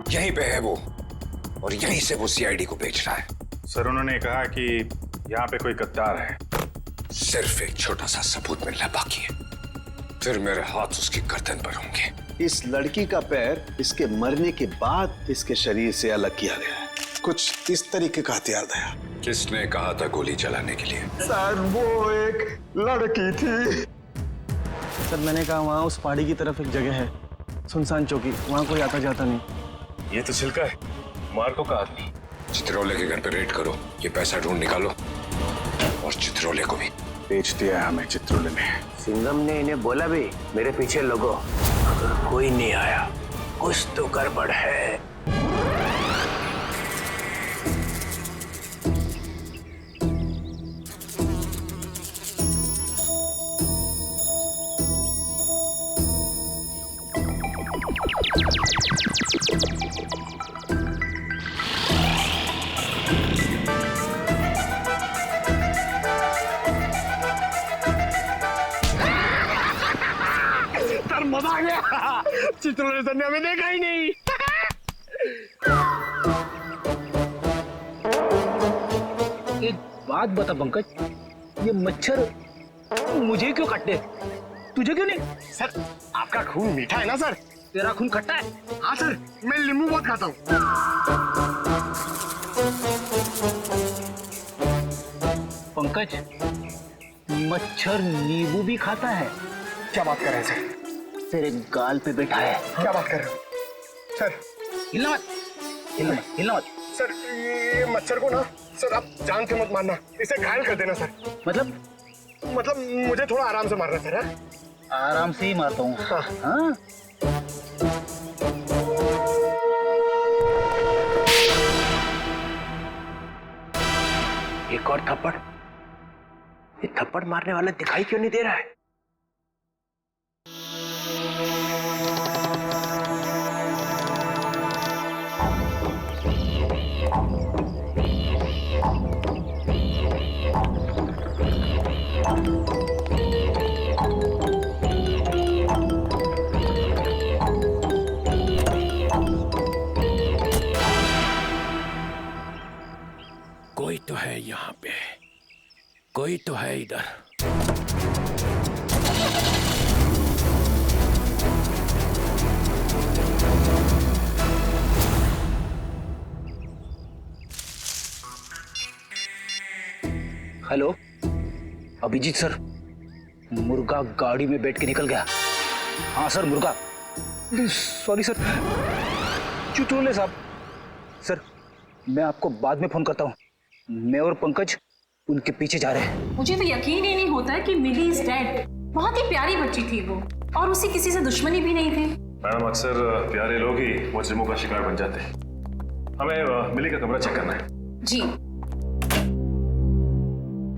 यहीं पे है वो, और यहीं से वो सीआईडी को बेच रहा है। सर उन्होंने कहा कि यहाँ पे कोई गद्दार है। सिर्फ एक छोटा सा सबूत मिलना बाकी है, फिर मेरे हाथ उसकी गर्दन पर होंगे। इस लड़की का पैर इसके मरने के बाद इसके शरीर से अलग किया गया है। कुछ इस तरीके का हथियार था। किसने कहा था गोली चलाने के लिए? सर वो एक लड़की थी। सर मैंने कहा वहाँ उस पहाड़ी की तरफ एक जगह है, सुनसान चौकी, वहाँ कोई आता जाता नहीं। ये तो छिलका है, मार्को का आदमी। चित्रोले के घर पे रेड करो, ये पैसा ढूंढ निकालो, और चित्रोले को भी। बेच दिया हमें चित्रोले ने। सिंघम ने इन्हें बोला भी मेरे पीछे लगो, अगर कोई नहीं आया कुछ तो गड़बड़ है। मजा आ गया। चित्रोले सर ने हमें देखा ही नहीं। एक बात बता पंकज, ये मच्छर मुझे क्यों काटते, तुझे क्यों नहीं? सर आपका खून मीठा है ना सर? तेरा खून खट्टा है? हाँ सर, मैं नींबू बहुत खाता हूँ। पंकज, मच्छर नींबू भी खाता है? क्या बात कर रहे हैं सर? तेरे गाल पे बैठा है। क्या बात कर रहे हो सर? हिलना मत, हिलना मत, हिलना मत। सर ये मच्छर को ना सर आप जान से मत मारना, इसे घायल कर देना सर। मतलब मुझे थोड़ा आराम से मारना सर। आराम से ही मारता हूँ। हाँ। हाँ? एक और थप्पड़। ये थप्पड़ मारने वाला दिखाई क्यों नहीं दे रहा है? कोई तो है यहाँ पे, कोई तो है इधर। हेलो अभिजीत सर, मुर्गा गाड़ी में बैठ के निकल गया। हाँ सर मुर्गा। सॉरी सर, चित्रोले साहब। सर मैं आपको बाद में फोन करता हूँ। मैं और पंकज उनके पीछे जा रहे हैं। मुझे तो यकीन ही नहीं होता कि मिली इज डेड। बहुत ही प्यारी बच्ची थी वो, और उसे किसी से दुश्मनी भी नहीं थी। मैडम अक्सर प्यारे लोग ही मुजरिमों का शिकार बन जाते हैं। हमें मिली का कमरा चेक करना है। जी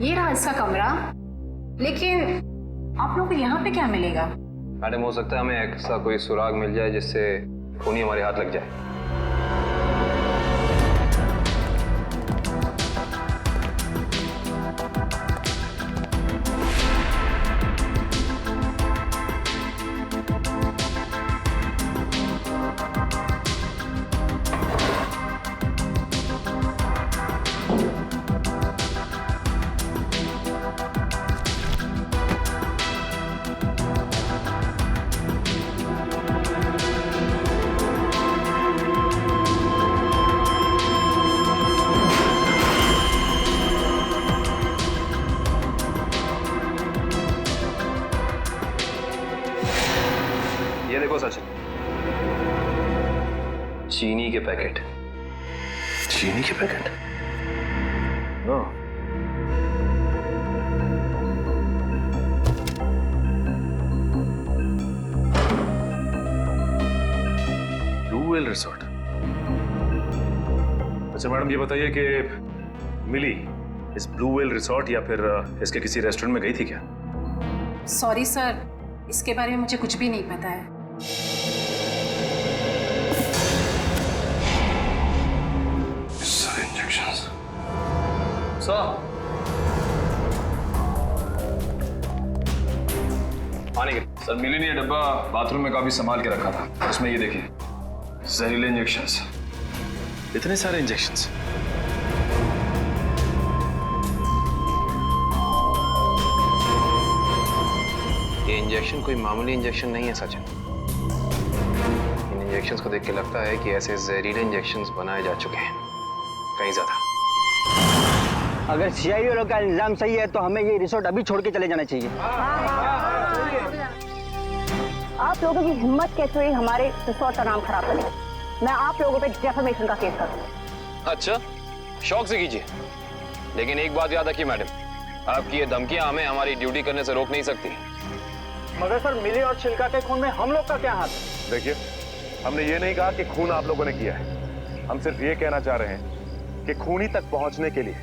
ये रहा इसका कमरा, लेकिन आप लोगों को यहाँ पे क्या मिलेगा? मैडम हो सकता है हमें ऐसा कोई सुराग मिल जाए जिससे खून ही हमारे हाथ लग जाए। ये देखो सचिन, चीनी के पैकेट। चीनी के पैकेट? Blue whale resort. अच्छा मैडम ये बताइए कि मिली इस ब्लू व्हेल रिसोर्ट या फिर इसके किसी रेस्टोरेंट में गई थी क्या? सॉरी सर, इसके बारे में मुझे कुछ भी नहीं पता है। पानी के सर, मिली ने ये डब्बा बाथरूम में काफी संभाल के रखा था। उसमें ये देखिए जहरीले इंजेक्शंस, इतने सारे इंजेक्शंस। ये इंजेक्शन कोई मामूली इंजेक्शन नहीं है सचिन। इन इंजेक्शंस को देख के लगता है कि ऐसे जहरीले इंजेक्शंस बनाए जा चुके हैं, कहीं ज्यादा। अगर सीआईडी वालों का इल्जाम सही है तो हमें ये रिसोर्ट अभी छोड़ के चले जाना चाहिए। आप लोगों की हिम्मत कैसे हुई हमारे रिसोर्ट का नाम खराब करने? मैं आप लोगों पे डेफेमेशन का केस करूंगा। अच्छा, शौक से कीजिए, लेकिन एक बात याद रखिए मैडम, आपकी ये धमकियां हमें हमारी ड्यूटी करने से रोक नहीं सकती। मगर सर, मिली और चिल्का के खून में हम लोग का क्या हाथ है? देखिए, हमने ये नहीं कहा कि खून आप लोगों ने किया है। हम सिर्फ ये कहना चाह रहे हैं कि खूनी तक पहुंचने के लिए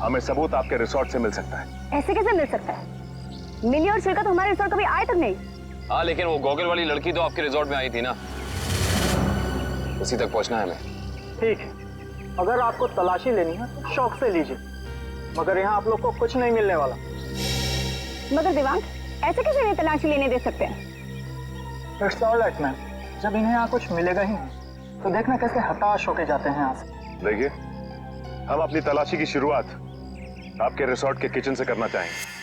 हमें सबूत आपके रिसोर्ट से मिल सकता है। ऐसे कैसे मिल सकता है? मिली और चिल्का तो हमारे रिसोर्ट कभी आए तक नहीं। हाँ, लेकिन वो गॉगल वाली लड़की तो आपके रिसोर्ट में आई थी ना, उसी तक पहुंचना है हमें। ठीक है, अगर आपको तलाशी लेनी है तो शौक से लीजिए, मगर यहाँ आप लोग को कुछ नहीं मिलने वाला। मगर दिवांग, ऐसे कैसे नहीं तलाशी लेने दे सकते हैं? इट्स ऑलराइट मैम, जब इन्हें यहाँ कुछ मिलेगा ही नहीं तो देखना कैसे हताश होके जाते हैं यहाँ से। देखिए, हम अपनी तलाशी की शुरुआत आपके रिसोर्ट के किचन से करना चाहेंगे।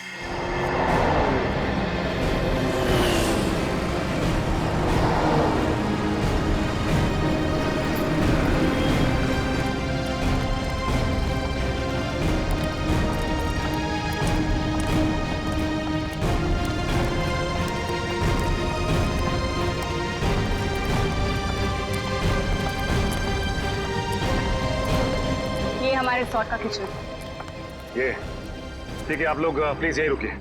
ये हमारे रिसोर्ट का किचन। ये ठीक है, आप लोग प्लीज यहीं रुकिए,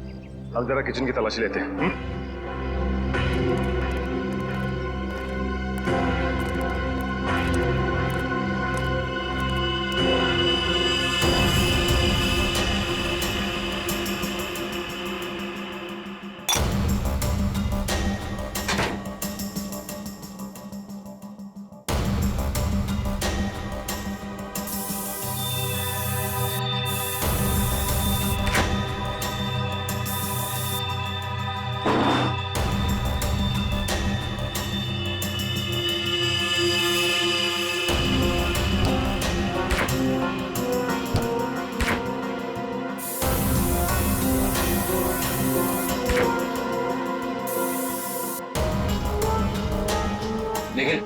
हम जरा किचन की तलाशी लेते हैं। निखिल,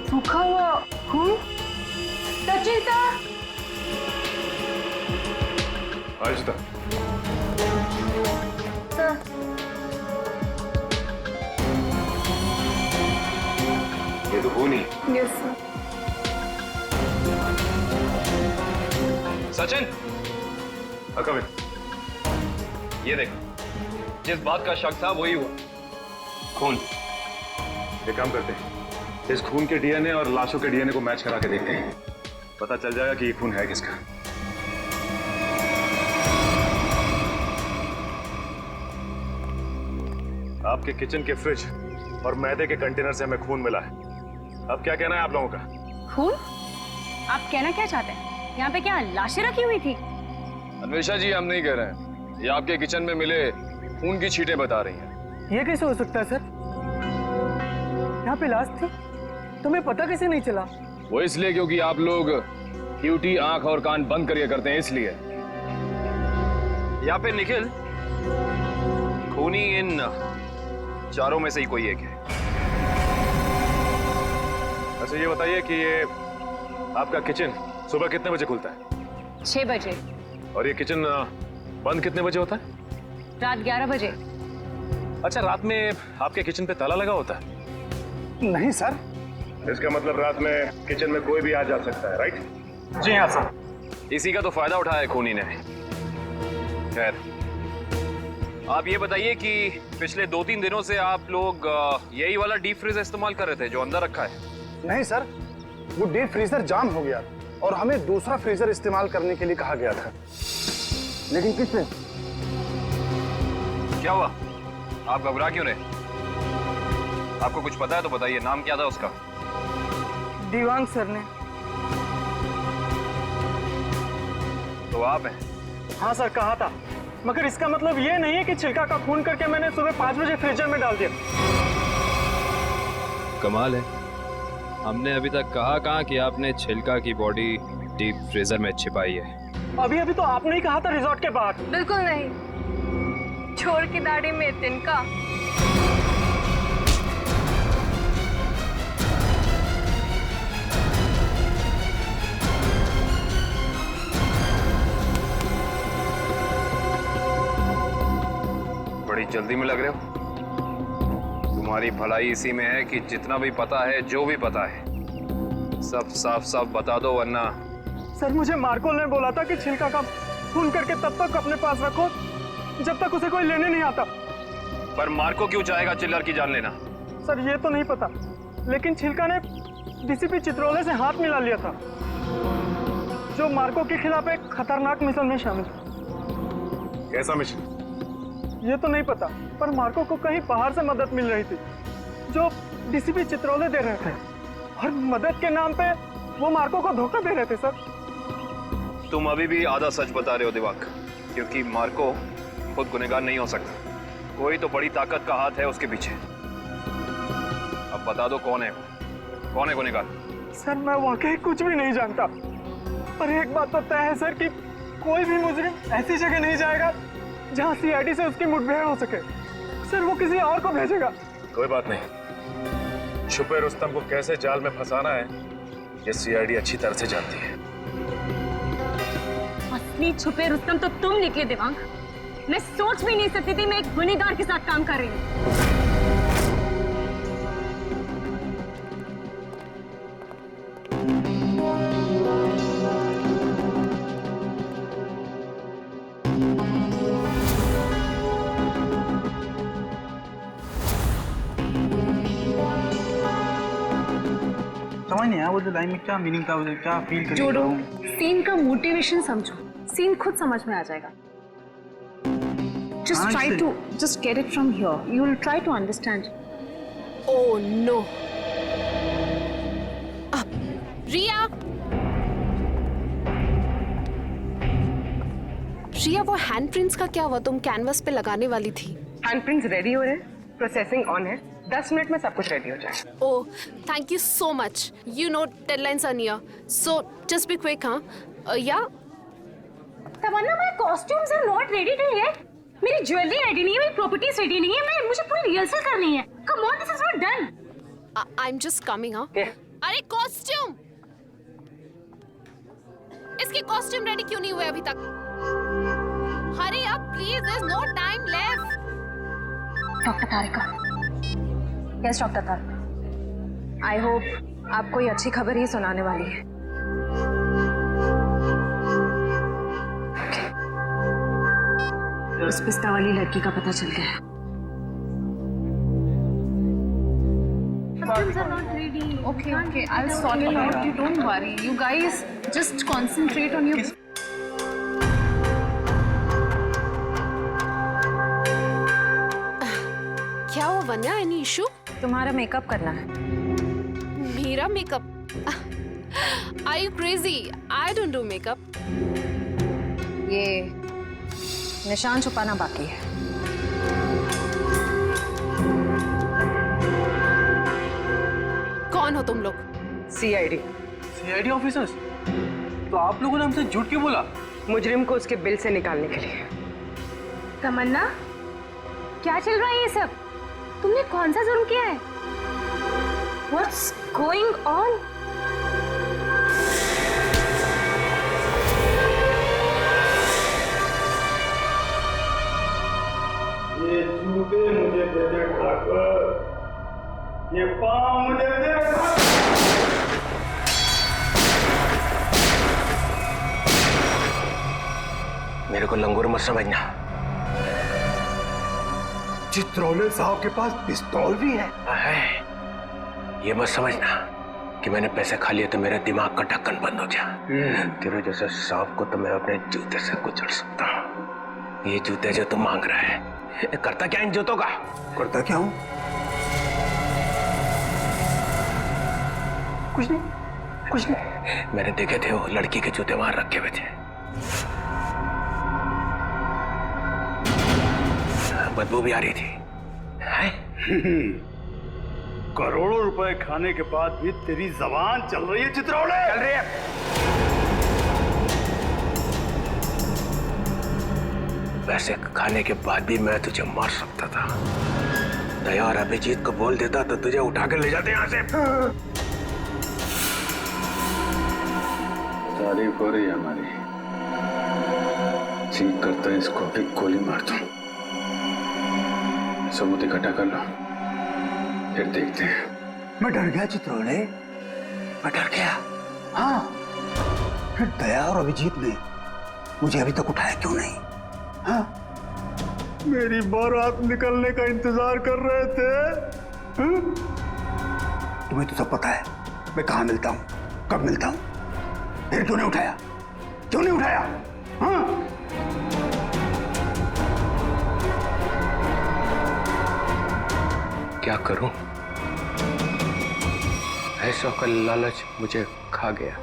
सूखा हुआ खून। सचिन सर, आयुष्ता, ये तो खून ही। Yes sir. Sachin, come in. ये देख, जिस बात का शक था वही हुआ, खून। एक काम करते हैं, इस खून के डीएनए और लाशों के डीएनए को मैच करा के देखते हैं, पता चल जाएगा कि ये खून है किसका। आपके किचन के फ्रिज और मैदे के कंटेनर से हमें खून मिला है। अब क्या कहना है आप लोगों का? खून? आप कहना क्या चाहते हैं? यहाँ पे क्या लाशें रखी हुई थी? अन्वेषा जी, हम नहीं कह रहे हैं, ये आपके किचन में मिले खून की छींटें बता रही हैं। ये कैसे हो सकता है सर? यहाँ पे लाश थी, तुम्हें पता कैसे नहीं चला? वो इसलिए क्योंकि आप लोग ड्यूटी आंख और कान बंद करके करते हैं, इसलिए। या फिर निखिल, खूनी इन चारों में से ही कोई एक है। अच्छा ये बताइए कि ये आपका किचन सुबह कितने बजे खुलता है? 6 बजे। और ये किचन बंद कितने बजे होता है? रात 11 बजे। अच्छा, रात में आपके किचन पे ताला लगा होता है? नहीं सर। इसका मतलब रात में किचन में कोई भी आ जा सकता है, राइट? जी हाँ सर। इसी का तो फायदा उठाया है खूनी ने। खैर, आप ये बताइए कि पिछले 2-3 दिनों से आप लोग यही वाला डीप फ्रीजर इस्तेमाल कर रहे थे जो अंदर रखा है? नहीं सर, वो डीप फ्रीजर जाम हो गया और हमें दूसरा फ्रीजर इस्तेमाल करने के लिए कहा गया था। लेकिन किसने? क्या हुआ? आप घबरा क्यों रहे? आपको कुछ पता है तो बताइए, नाम क्या था उसका? दिवांग सर ने। तो आप हैं? हाँ सर, कहा था, मगर इसका मतलब ये नहीं है कि छिलका का खून करके मैंने सुबह 5 बजे फ्रीजर में डाल दिया। कमाल है, हमने अभी तक कहा कहाँ कि आपने छिलका की बॉडी डीप फ्रीजर में छिपाई है। अभी अभी तो आपने ही कहा था रिजॉर्ट के बाहर। बिल्कुल नहीं, छोड़ की दाढ़ी में तिनका। बड़ी जल्दी में लग रहे हो। तुम्हारी भलाई इसी में है कि जितना भी पता है, जो भी पता है, सब साफ साफ बता दो, वरना। सर, मुझे मार्को ने बोला था कि छिलका का खून करके तब तक अपने पास रखो जब तक उसे कोई लेने नहीं आता। पर मार्को क्यों चाहेगा चिल्लर की जान लेना? सर, ये तो नहीं पता, लेकिन छिलका ने डीसीपी चित्रोले से हाथ मिला लिया था, जो मार्को के खिलाफ एक खतरनाक मिशन में शामिल था। कैसा मिशन? ये तो नहीं पता, पर मार्को को कहीं बाहर से मदद मिल रही थी जो डीसीपी चित्रोले दे रहे थे, और मदद के नाम पे वो मार्को को धोखा दे रहे थे। सर, तुम अभी भी आधा सच बता रहे हो दिवाक, क्योंकि मार्को खुद गुनहगार नहीं हो सकता। कोई तो बड़ी ताकत का हाथ है उसके पीछे। अब बता दो कौन है गुनहगार? सर, मैं वाकई कुछ भी नहीं जानता, पर एक बात तो तय है सर कि कोई भी मुजरिम ऐसी जगह नहीं जाएगा जहां सीआईडी से उसकी मुठभेड़ हो सके। सर, वो किसी और को भेजेगा। कोई बात नहीं, छुपे रुस्तम को कैसे जाल में फंसाना है ये सीआईडी अच्छी तरह से जानती है। असली छुपे रुस्तम तो तुम निकले दिवांग। मैं सोच भी नहीं सकती थी मैं एक गुनहगार के साथ काम कर रही हूँ। समझ नहीं आया वो लाइन में क्या मीनिंग था, उसे क्या फील कर जोड़ो, सीन का मोटिवेशन समझो, सीन खुद समझ में आ जाएगा। Just try to just get it from here. You will try to understand. Oh no. रिया, रिया, वो हैंडप्रिंट्स का क्या हुआ? तुम कैनवस पे लगाने वाली थी। हैंडप्रिंट्स रेडी हो रहे हैं, प्रोसेसिंग ऑन है, 10 मिनट में सब कुछ रेडी हो जाएगा। Oh, thank you so much. You know deadlines are near, so just be quick, हाँ? Yeah. Tamannaah, my costumes are not ready till yet. मेरी ज्वेलरी रेडी नहीं है, मेरी प्रॉपर्टीज रेडी नहीं है, मुझे पूरी रिहर्सल करनी है। Come on, this is not done. I'm just coming, हाँ? अरे कॉस्ट्यूम, इसके कॉस्ट्यूम रेडी क्यों नहीं हुए अभी तक? Hurry up, please. There's no time left. Doctor Tarika, yes doctor Tarika, I hope आप कोई अच्छी खबर ही सुनाने वाली है। उस पिस्ता वाली लड़की का पता चल गया। Okay, I'll sort it out. You don't worry. You guys just concentrate on your. क्या हुआ वन्या? Any issue? तुम्हारा मेकअप करना है। मेरा makeup? Are you crazy? I don't do makeup. ये निशान छुपाना बाकी है। कौन हो तुम लोग? सीआईडी। CID officers? तो आप लोगों ने हमसे झूठ क्यों बोला? मुजरिम को उसके बिल से निकालने के लिए। तमन्ना, क्या चल रहा है ये सब? तुमने कौन सा जुर्म किया है? What's going on? ये जूते मुझे दे दे ठाकुर, ये पाँव मुझे दे दे। मेरे को लंगूर मत समझना। चित्रोले साहब के पास पिस्तौल भी है। ये मत समझना कि मैंने पैसे खा लिए तो मेरे दिमाग का ढक्कन बंद हो गया। तेरे जैसे सांप को तो मैं अपने जूते से कुचल सकता हूँ। ये जूते जो तुम मांग रहा है, करता क्या इन जूतों का? करता क्या हूँ? कुछ नहीं, कुछ नहीं। मैंने देखे थे, वो लड़की के जूते वहां रखे हुए थे। बदबू भी आ रही थी। करोड़ों रुपए खाने के बाद भी तेरी जबान चल रही है चित्रौले? चल रही है। वैसे खाने के बाद भी मैं तुझे मार सकता था। दया और अभिजीत को बोल देता तो तुझे उठा के ले जाते यहाँ से। तारीफ हो रही है हमारी। जी करता है इसको भी गोली मार दूं। सबूत इकट्ठा कर लो, फिर देखते हैं। मैं डर गया चित्रौले, मैं डर गया। हाँ, फिर दया और अभिजीत ने मुझे अभी तक उठाया क्यों नहीं? हाँ, मेरी बारात निकलने का इंतजार कर रहे थे। हाँ? तुम्हें तो सब पता है मैं कहाँ मिलता हूँ, कब मिलता हूँ। फिर क्यों नहीं उठाया? क्यों नहीं उठाया? हाँ? क्या करूं? ऐसा का लालच मुझे खा गया।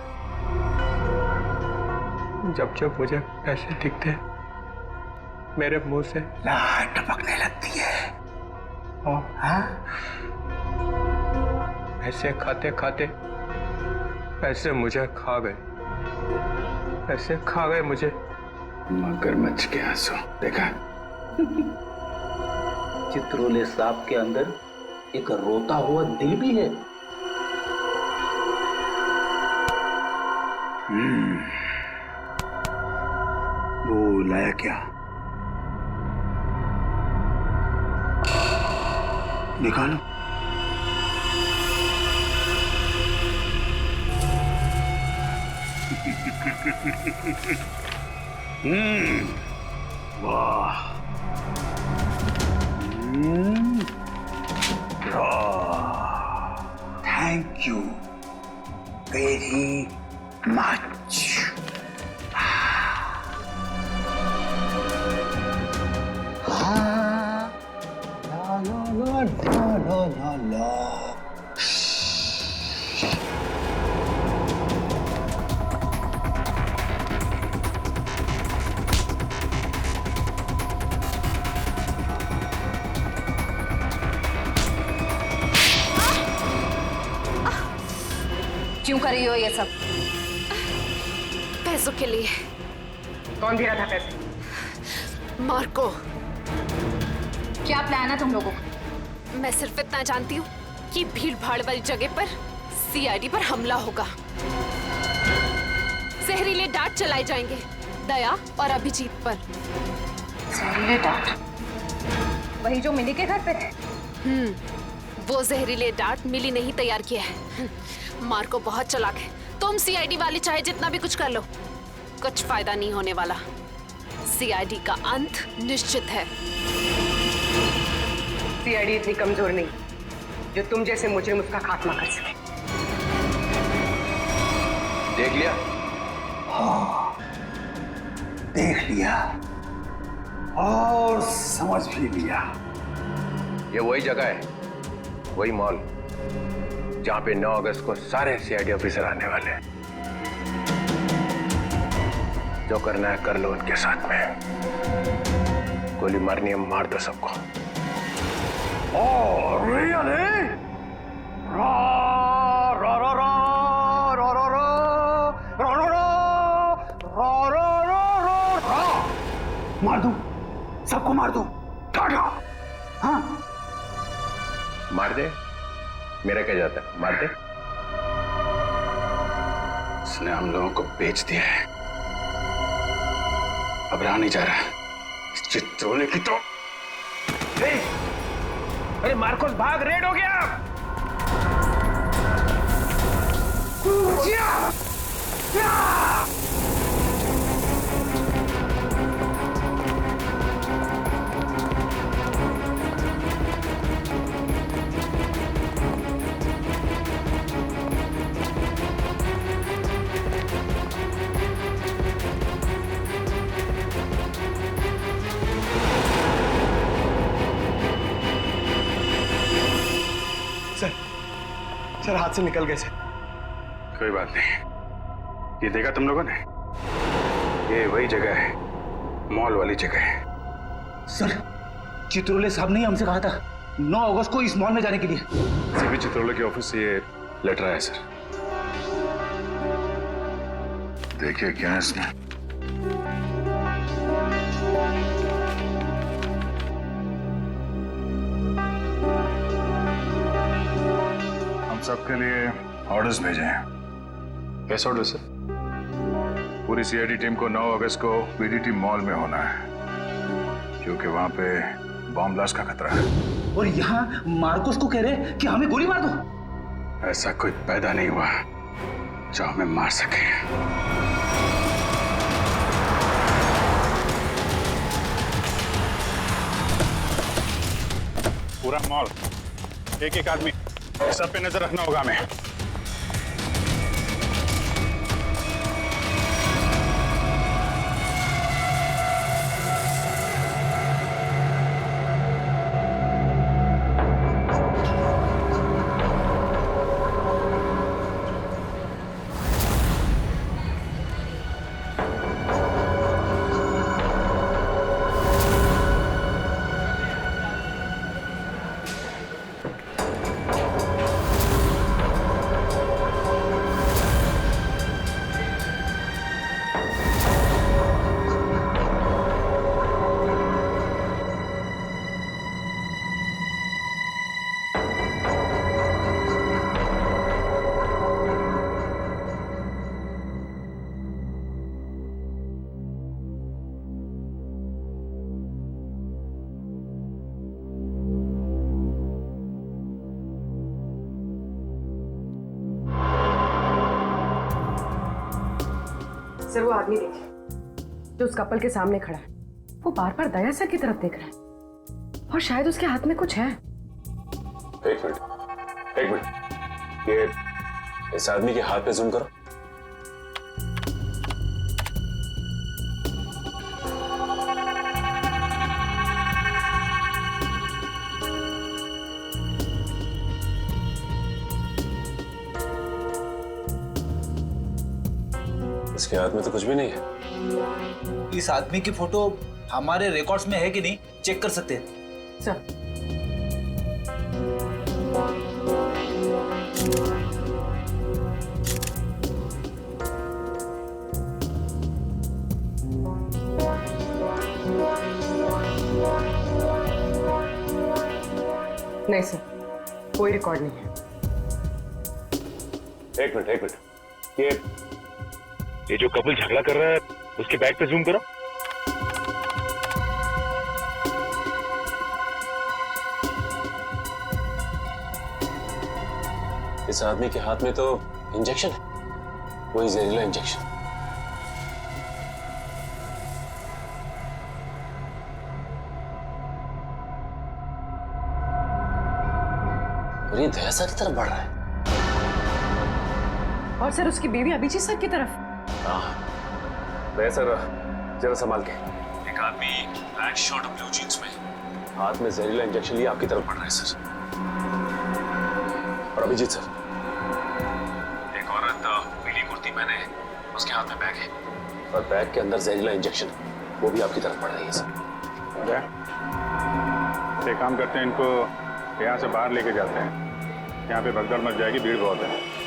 जब जब मुझे पैसे दिखते मेरे मुंह से लाट टपकने लगती है। हाँ? पैसे खाते खाते पैसे मुझे खा गए। पैसे खा गए मुझे। मगरमच्छ के आंसू देखा? चित्रोले सांप के अंदर एक रोता हुआ दिल भी है। वो लाया क्या? निकालो। वाह, थैंक यू वेरी मच। क्यों कर रही हो ये सब? पैसों के लिए। कौन दे रहा था पैसे? मार्को। क्या प्लान है तुम लोगों का? मैं सिर्फ इतना जानती हूँ कि भीड़ भाड़ वाली जगह पर सीआईडी पर हमला होगा। जहरीले डांट चलाए जाएंगे दया और अभिजीत पर। जहरीले डांट? वही जो मिली के घर पे थे? वो जहरीले डांट मिली नहीं तैयार किया है। मार्को बहुत चालाक है। तुम सीआईडी वाले चाहे जितना भी कुछ कर लो, कुछ फायदा नहीं होने वाला। सीआईडी का अंत निश्चित है। सीआईडी इतनी कमजोर नहीं जो तुम जैसे मुजरिम उसका खात्मा कर सके। देख लिया? हाँ, देख लिया और समझ भी लिया। ये वही जगह है, वही मॉल जहां पे 9 अगस्त को सारे सीआईडी ऑफिसर आने वाले हैं। जो करना है कर लो उनके साथ में। गोली मारनी है मार दो सबको। रियली? रा रा रा रा रा रा रा रा रा रा रा रा रा। मार दूं, सबको मार दूं। टाटा। हाँ, मार दे, मेरा क्या जाता है, मार दे। इसने हम लोगों को बेच दिया है, अब रहा नहीं जा रहा। इस चित्रोले की तो। अरे मार्कोस भाग, रेड हो गया। सर हाथ से निकल गए सर। कोई बात नहीं। ये देखा तुम लोगों ने? ये वही जगह है, मॉल वाली जगह है। सर, चित्रोले साहब ने हमसे कहा था 9 अगस्त को इस मॉल में जाने के लिए। सीपी चित्रोले के ऑफिस से ये लेटर आया सर। देखिए क्या है इसमें। हम सबके लिए ऑर्डर्स भेजे हैं। कैसे ऑर्डर सर? पूरी सीआईडी टीम को 9 अगस्त को बीडीटी मॉल में होना है, क्योंकि वहां पे बॉम्ब ब्लास्ट का खतरा है। और यहाँ मार्कोस को कह रहे कि हमें गोली मार दो। ऐसा कोई पैदा नहीं हुआ जो हमें मार सके। पूरा मॉल, एक एक आदमी, सब पे नजर रखना होगा हमें। सर, वो आदमी देखिए जो उस कपल के सामने खड़ा है, वो बार बार दया सर की तरफ देख रहा है और शायद उसके हाथ में कुछ है। एक मिनट, ये इस आदमी के हाथ पे जूम करो। इसके हाथ में तो कुछ भी नहीं है। इस आदमी की फोटो हमारे रिकॉर्ड्स में है कि नहीं, चेक कर सकते हैं सर। नहीं सर, कोई रिकॉर्ड नहीं है। एक मिनट, ये जो कपल झगड़ा कर रहा है उसके बैग पे जूम करो। इस आदमी के हाथ में तो इंजेक्शन है, वही जहरीला इंजेक्शन। और ये दया सर की तरफ बढ़ रहा है। और सर उसकी बीवी अभिजीत सर की तरफ। दया सर, जरा संभाल के। एक आदमी ब्लैक शर्ट और ब्लू जींस में हाथ में जहरीला इंजेक्शन लिए आपकी तरफ बढ़ रहा है सर। और अभिजीत सर, एक औरत पीली कुर्ती पहने, उसके हाथ में बैग है और बैग के अंदर जहरीला इंजेक्शन, वो भी आपकी तरफ बढ़ रही है सर। एक काम करते हैं, इनको यहाँ से बाहर लेके जाते हैं। यहाँ पे भगदड़ मच जाएगी, भीड़ बहुत है।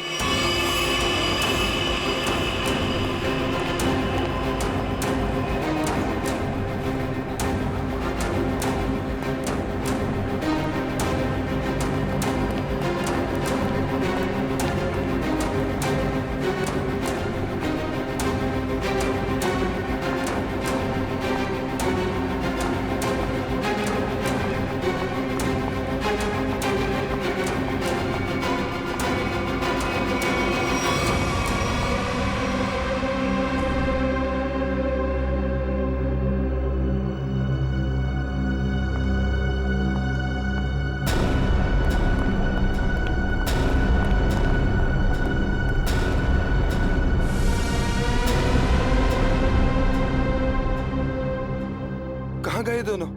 कहाँ गए दोनों?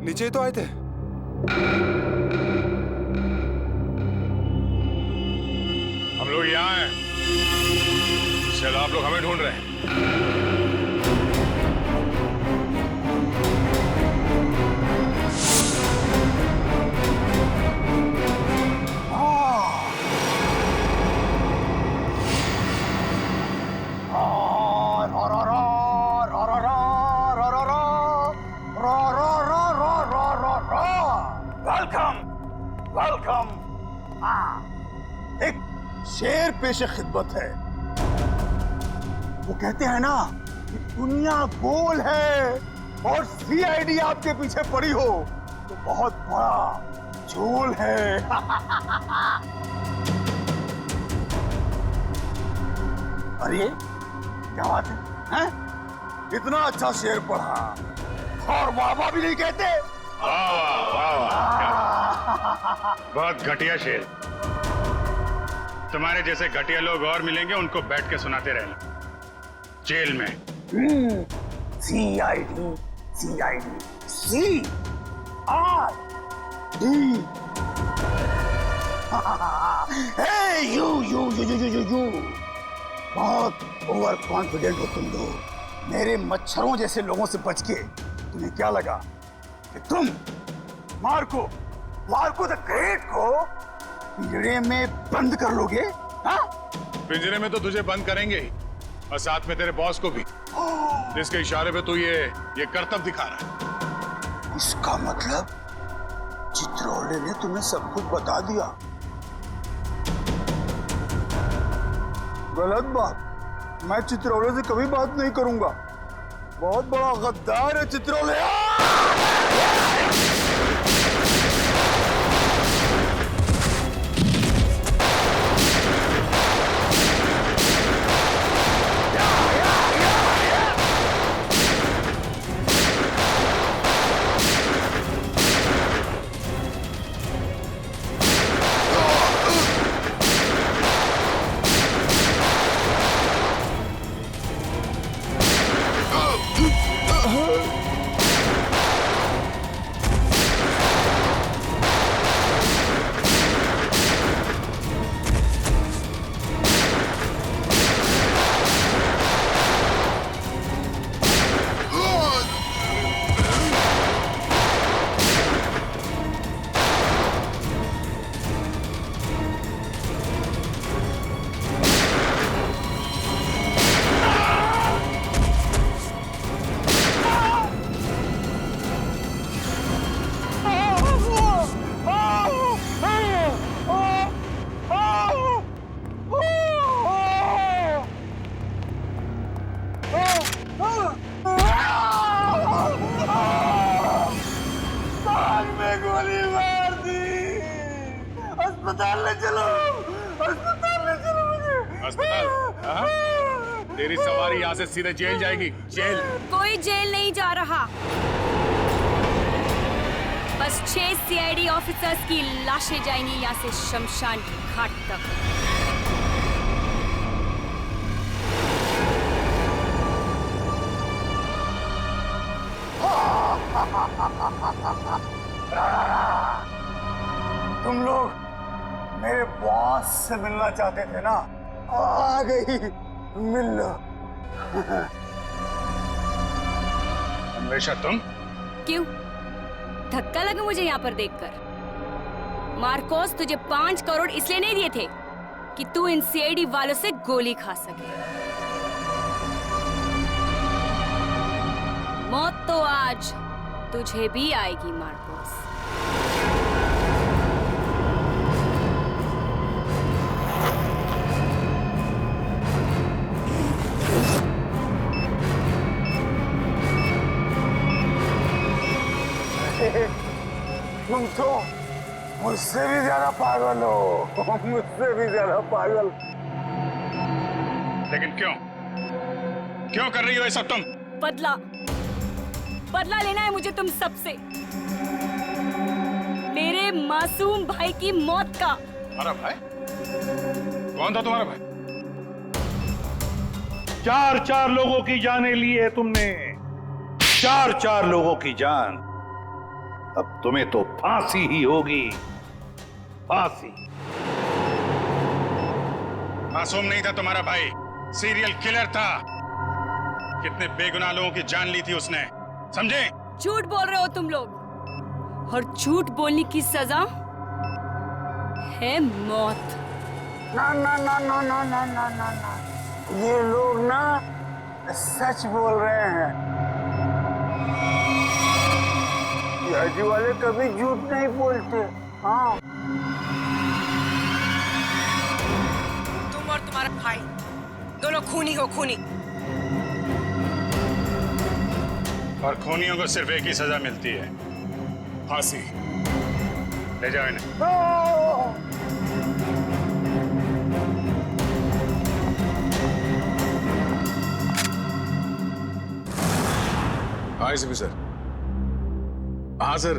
नीचे तो आए थे। हम लोग यहाँ हैं। शायद आप लोग हमें ढूंढ रहे हैं। Welcome welcome. एक शेर पेशे खिदमत है। वो कहते हैं ना कि दुनिया गोल है और सीआईडी आपके पीछे पड़ी हो तो बहुत बड़ा झोल है। अरे क्या बात है? इतना अच्छा शेर पढ़ा और वाह भी नहीं कहते। बहुत घटिया शेर। तुम्हारे जैसे घटिया लोग और मिलेंगे, उनको बैठ के सुनाते रहना जेल में। CID CID C R D. You you you you you you बहुत ओवर कॉन्फिडेंट हो तुम लोग। मेरे मच्छरों जैसे लोगों से बच के तुम्हें क्या लगा कि तुम मार्को द ग्रेट को पिंजरे में बंद कर लोगे? हाँ? पिंजरे में तो तुझे बंद करेंगे ही, और साथ में तेरे बॉस को भी, जिसके इशारे पे तू ये करतब दिखा रहा है। इसका मतलब चित्रोले ने तुम्हें सब कुछ बता दिया। गलत बात। मैं चित्रोले से कभी बात नहीं करूंगा। बहुत बड़ा गद्दार है चित्रोले। अस्पताल ले चलो मुझे। अस्पताल? तेरी सवारी यहाँ से सीधे जेल जाएगी। जेल? कोई जेल नहीं जा रहा। बस 6 सीआईडी ऑफिसर्स की लाशें जाएंगी यहाँ से शमशान घाट तक। तुम लोग मेरे बॉस से मिलना चाहते थे ना? आ गई, मिल लो। हमेशा तुम? क्यों? धक्का लगा मुझे यहाँ पर देखकर। मार्कोस तुझे 5 करोड़ इसलिए नहीं दिए थे कि तू इन सीआईडी वालों से गोली खा सके। मौत तो आज तुझे भी आएगी मार्कोस। तुम तो मुझसे भी ज्यादा पागल हो, मुझसे भी ज्यादा पागल। लेकिन क्यों कर रही हो ये सब तुम? बदला लेना है मुझे तुम सबसे, मेरे मासूम भाई की मौत का। हमारा भाई? कौन था तुम्हारा भाई? 4 लोगों की जानें ली है तुमने, 4 लोगों की जान। अब तुम्हें तो फांसी ही होगी, फांसी। मासूम नहीं था तुम्हारा भाई, सीरियल किलर था। कितने बेगुनाह लोगों की जान ली थी उसने, समझे? झूठ बोल रहे हो तुम लोग, और झूठ बोलने की सजा है मौत। ना ना ना ना ना ना ना ना ना, ये लोग ना सच बोल रहे हैं। सीआईडी वाले कभी झूठ नहीं बोलते। हाँ, तुम और तुम्हारा भाई दोनों खूनी हो, खूनी। और खूनियों को सिर्फ एक ही सजा मिलती है, फांसी। ले जाओ इन्हें। हाँ एसीपी सर। हाँ सर,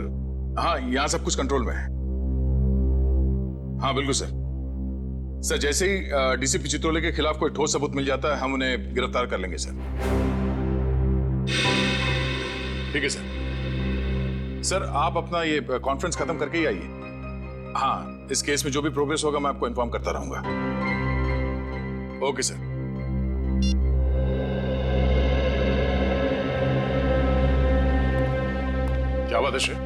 हाँ यहाँ सब कुछ कंट्रोल में है। हाँ बिल्कुल सर। सर जैसे ही डीसीपी चित्रोले के खिलाफ कोई ठोस सबूत मिल जाता है, हम उन्हें गिरफ्तार कर लेंगे सर। ठीक है सर। सर आप अपना ये कॉन्फ्रेंस खत्म करके ही आइए। हाँ, इस केस में जो भी प्रोग्रेस होगा मैं आपको इन्फॉर्म करता रहूंगा। Okay sir. क्या बात है श्रेय?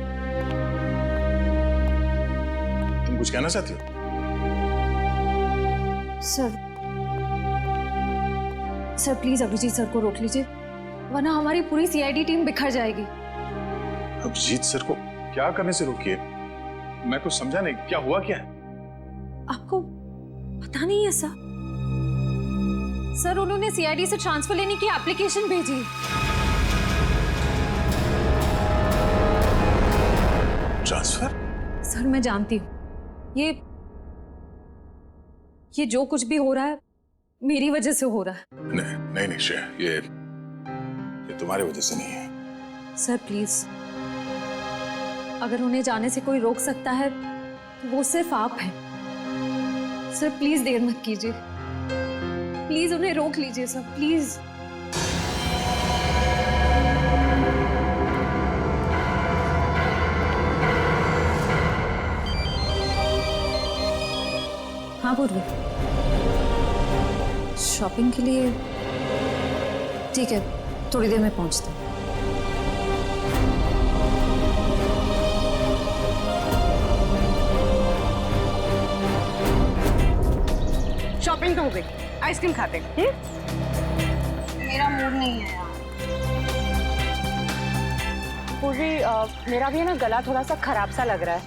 तुम कुछ कहना चाहती हो? सर प्लीज अभिजीत सर को रोक लीजिए, वरना हमारी पूरी सीआईडी टीम बिखर जाएगी। अभिजीत सर को क्या करने से रोकिए? मैं कुछ समझा नहीं, क्या हुआ क्या है? आपको पता नहीं है सर? सर उन्होंने सीआईडी से ट्रांसफर लेने की एप्लीकेशन भेजी। ट्रांसफर? सर मैं जानती हूँ ये जो कुछ भी हो रहा है मेरी वजह से हो रहा है। नहीं नहीं श्रेया, ये तुम्हारी वजह से नहीं है। सर प्लीज, अगर उन्हें जाने से कोई रोक सकता है तो वो सिर्फ आप हैं। सर प्लीज देर मत कीजिए, प्लीज उन्हें रोक लीजिए सर, प्लीज। हाँ पूर्वी, शॉपिंग के लिए? ठीक है, थोड़ी देर में पहुंचती हूँ। शॉपिंग तो हो गई, आइसक्रीम खाते हैं। मेरा मूड नहीं है यार। पूरी मेरा भी है ना, गला थोड़ा सा खराब सा लग रहा है।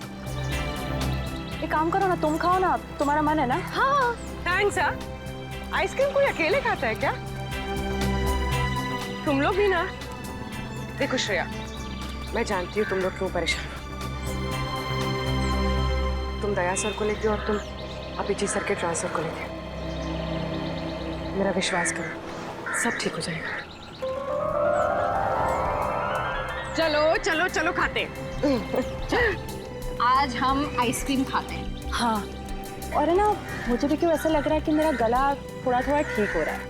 एक काम करो ना, तुम खाओ ना, तुम्हारा मन है ना? हाँ थैंक्स। आइसक्रीम कोई अकेले खाता है क्या? तुम लोग भी ना। देखो श्रेया, मैं जानती हूँ तुम लोग क्यों परेशान हो। तुम दया सर को लेके और तुम अभिजीत सर के ट्रांसफर को लेके। मेरा विश्वास करो, सब ठीक हो जाएगा। चलो चलो चलो खाते हैं। आज हम आइसक्रीम खाते हैं। हाँ, और है ना, मुझे भी क्यों ऐसा लग रहा है कि मेरा गला थोड़ा थोड़ा ठीक हो रहा है।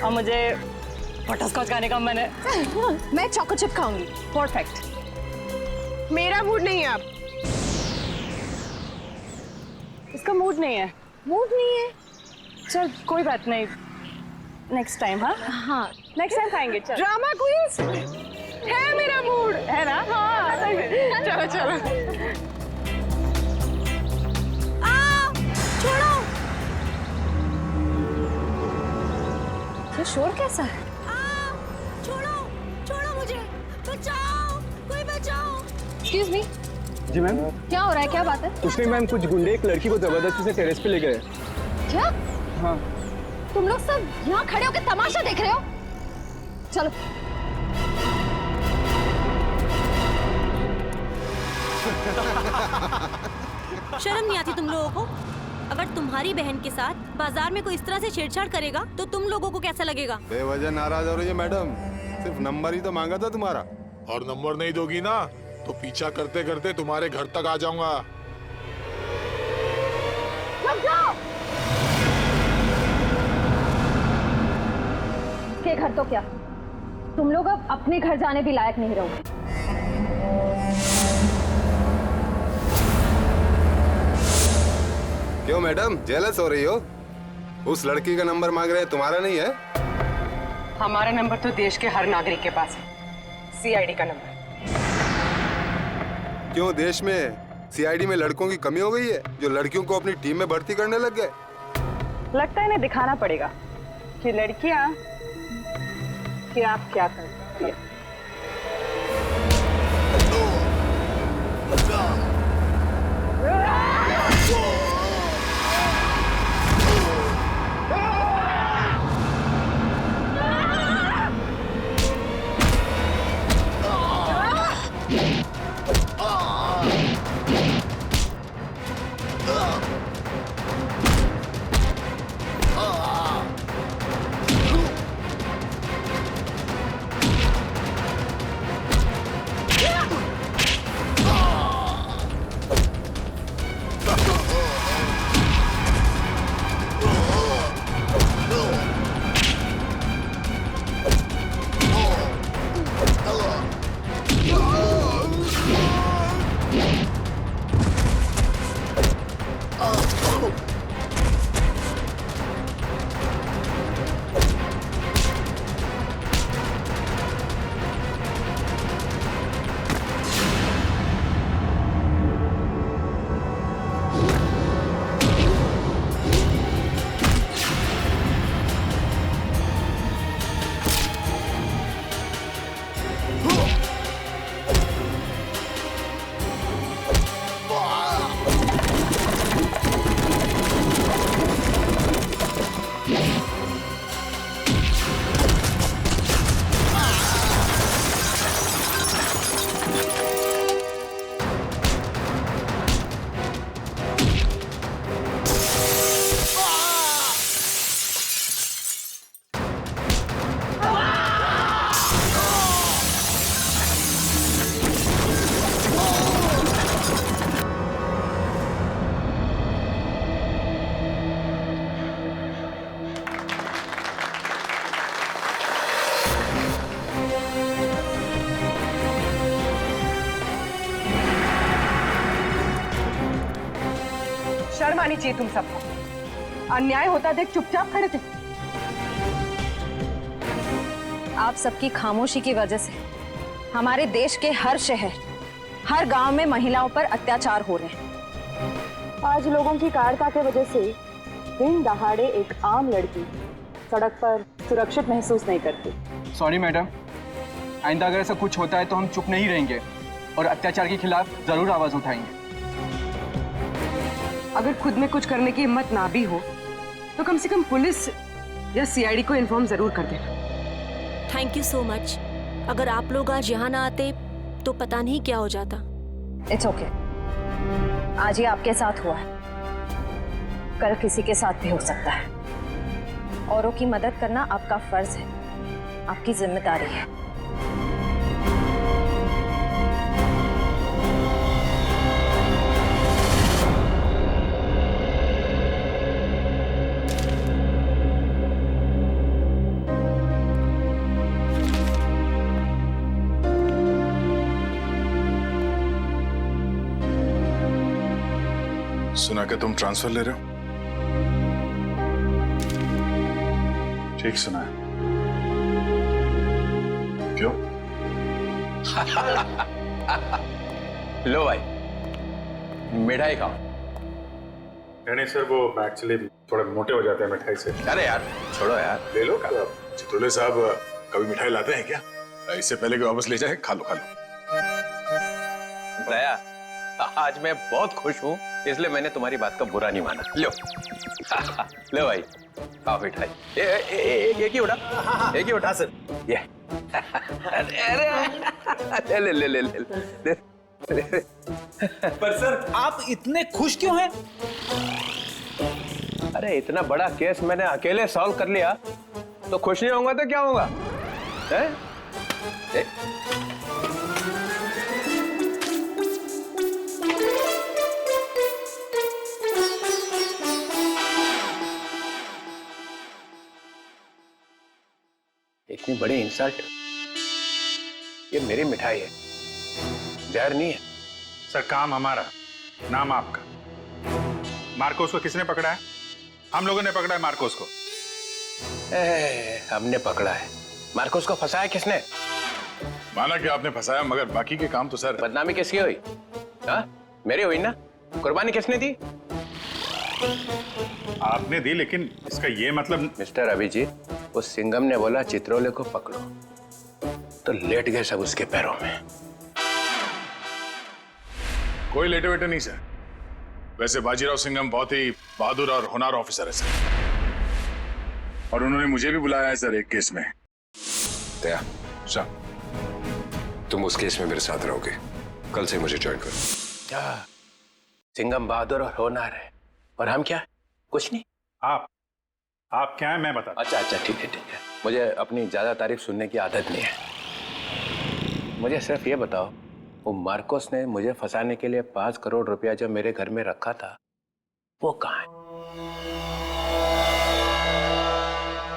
और मुझे बटरस्कॉच खाने का मन है। मैं चॉको चिप खाऊंगी। परफेक्ट। मेरा मूड नहीं है अब। इसका मूड नहीं है? मूड नहीं है? चल कोई बात नहीं, नेक्स्ट टाइम। हाँ हाँ, नेक्स्ट टाइम खाएंगे। चल। ड्रामा क्वींस है मेरा मूड, है ना? हाँ चलो चलो। छोड़ो। ये शोर कैसा है? छोड़ो छोड़ो मुझे, बचाओ, कोई बचाओ। Excuse me. जी मैम। क्या हो रहा है, क्या बात है? कुछ नहीं मैम, कुछ गुंडे एक लड़की को जबरदस्ती से टेरेस पे ले गए। क्या? हाँ। तुम लोग सब यहाँ खड़े होकर तमाशा देख रहे हो? चलो। शर्म नहीं आती तुम लोगों को? अगर तुम्हारी बहन के साथ बाजार में कोई इस तरह से छेड़छाड़ करेगा तो तुम लोगों को कैसा लगेगा? बेवजह नाराज हो रही है मैडम, सिर्फ नंबर ही तो मांगा था तुम्हारा। और नंबर नहीं दोगी ना तो पीछा करते करते तुम्हारे घर तक आ जाऊंगा। के घर तो क्या, तुम लोग अब अपने घर जाने भी लायक नहीं रहोगे। क्यों मैडम, जेलस हो रही हो? उस लड़की का नंबर मांग रहे हैं, तुम्हारा नहीं है? हमारा नंबर तो देश के हर नागरिक के पास है, सीआईडी का नंबर। क्यों देश में सीआईडी में लड़कों की कमी हो गई है जो लड़कियों को अपनी टीम में भर्ती करने लग गए? लगता है इन्हें दिखाना पड़ेगा कि लड़कियां क्या क्या करती है। शर्म आनी चाहिए तुम सबको। अन्याय होता देख चुपचाप खड़े थे। आप सबकी खामोशी की वजह से हमारे देश के हर शहर, हर गांव में महिलाओं पर अत्याचार हो रहे हैं। आज लोगों की कायरता की वजह से दिन दहाड़े एक आम लड़की सड़क पर सुरक्षित महसूस नहीं करती। सॉरी मैडम, आइंदा अगर ऐसा कुछ होता है तो हम चुप नहीं रहेंगे और अत्याचार के खिलाफ जरूर आवाज उठाएंगे। अगर खुद में कुछ करने की हिम्मत ना भी हो तो कम से कम पुलिस या सीआईडी को इन्फॉर्म जरूर कर देना। Thank you so much. अगर आप लोग आज यहाँ ना आते तो पता नहीं क्या हो जाता। It's okay. आज ये आपके साथ हुआ है, कल किसी के साथ भी हो सकता है। औरों की मदद करना आपका फर्ज है, आपकी जिम्मेदारी है। सुना कि तुम ट्रांसफर ले रहे हो? ठीक सुना है। क्यों? लो भाई, मिठाई खाओ। नहीं सर, वो एक्चुअली थोड़े मोटे हो जाते हैं मिठाई से। अरे यार छोड़ो यार, ले लो। चितौले साहब कभी मिठाई लाते हैं क्या? इससे पहले कि वापस ले जाए, खा लो खा लो। दया, आज मैं बहुत खुश हूँ, इसलिए मैंने तुम्हारी बात का बुरा नहीं माना। लो लो भाई, खाओ मिठाई। एक ही उठा, एक ही उठा सर। ये अरे ले ले ले ले ले। पर सर आप इतने खुश क्यों हैं? अरे इतना बड़ा केस मैंने अकेले सॉल्व कर लिया, तो खुश नहीं होऊंगा तो क्या होगा? इतनी बड़ी इंसल्ट। ये मेरी मिठाई है, जहर नहीं है। सर काम हमारा, नाम आपका। मार्कोस को किसने पकड़ा है? हम लोगों ने पकड़ा है मार्कोस को। हमने पकड़ा है। मार्कोस को फंसाया किसने? माना कि आपने फंसाया, मगर बाकी के काम तो सर। बदनामी किसकी हुई? हाँ, मेरी हुई ना। कुर्बानी किसने दी? आपने दी, लेकिन इसका ये मतलब। मिस्टर अभिजीत, उस सिंघम ने बोला चित्रोले को पकड़ो, तो लेट गए सब उसके पैरों में। कोई लेटे वेटे नहीं सर। वैसे बाजीराव सिंघम बहुत ही बहादुर और होनहार ऑफिसर है सर, और उन्होंने मुझे भी बुलाया है सर एक केस में। दया, सर तुम उस केस में मेरे साथ रहोगे। कल से मुझे ज्वाइन करो। क्या सिंघम बहादुर और होनहार है, और हम क्या? कुछ नहीं। आप क्या है मैं बता। अच्छा अच्छा, ठीक है ठीक है। मुझे अपनी ज्यादा तारीफ सुनने की आदत नहीं है। मुझे सिर्फ ये बताओ, वो मार्कोस ने मुझे फंसाने के लिए 5 करोड़ रुपया जो मेरे घर में रखा था, वो कहाँ है?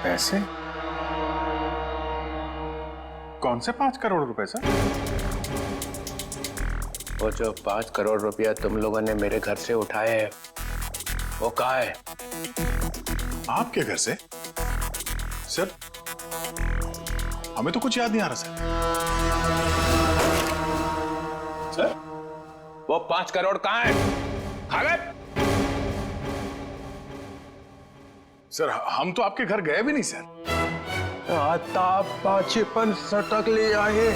पैसे? कौन से 5 करोड़ रुपए सर? वो जो 5 करोड़ रुपया तुम लोगों ने मेरे घर से उठाए हैं, वो कहाँ है? आपके घर से? सर हमें तो कुछ याद नहीं आ रहा सर। वो 5 करोड़ कहाँ है? खा गए? सर हम तो आपके घर गए भी नहीं सर। आता पाचेपन सटक ले आहे।